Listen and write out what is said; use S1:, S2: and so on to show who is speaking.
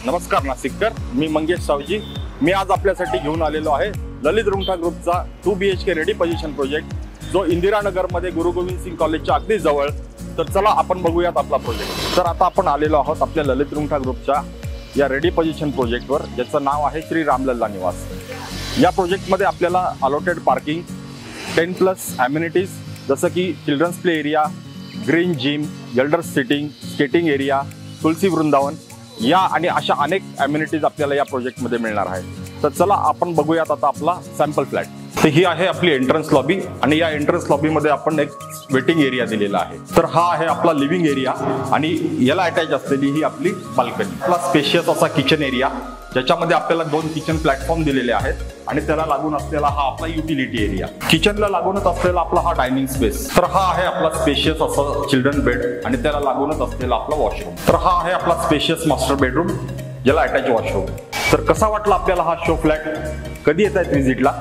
S1: नमस्कार नाशिककर, मी मंगेश सावजी. मी आज आपल्यासाठी घेऊन आलेलो आहे ललित रुंगटा ग्रुपचा 2 BHK रेडी पोझिशन प्रोजेक्ट, जो इंदिरानगरमध्ये गुरु गोविंद सिंग कॉलेजच्या अगदी जवळ. तर चला आपण बघूयात आपला प्रोजेक्ट. तर आता आपण आलेलो आहोत आपल्या ललित रुंगटा ग्रुपच्या या रेडी पोझिशन प्रोजेक्टवर, ज्याचं नाव आहे श्री रामलल्ला निवास. या प्रोजेक्टमध्ये आपल्याला अलॉटेड पार्किंग, 10+ ॲम्युनिटीज जसं की children's play area, green gym, elders sitting, skating area, Tulsi Vrindavan या आणि अशा अनेक ॲम्युनिटीज आपल्याला या प्रोजेक्टमध्ये मिळणार आहे. तर चला आपण बघूयात आता आपला सॅम्पल फ्लॅट. तर ही आहे आपली एंट्रन्स लॉबी आणि या एंट्रन्स लॉबीमध्ये आपण एक वेटिंग एरिया दिलेला आहे. तर हा आहे आपला लिव्हिंग एरिया आणि याला अटॅच असलेली ही आपली बाल्कनी. आपला स्पेशियस असा किचन एरिया, ज्याच्यामध्ये आपल्याला 2 किचन प्लॅटफॉर्म दिलेले आहेत आणि त्याला लागून असलेला हा आपला युटिलिटी एरिया. किचनला लागूनच असलेला आपला हा डायनिंग स्पेस. तर हा आहे आपला स्पेशियस असा चिल्ड्रन बेड आणि त्याला लागूनच असलेला आपला वॉशरूम. तर हा आहे आपला स्पेशियस मास्टर बेडरूम, ज्याला अटॅच वॉशरूम. तर कसा वाटला आपल्याला हा शो फ्लॅट? कधी येत आहेत व्हिजिटला?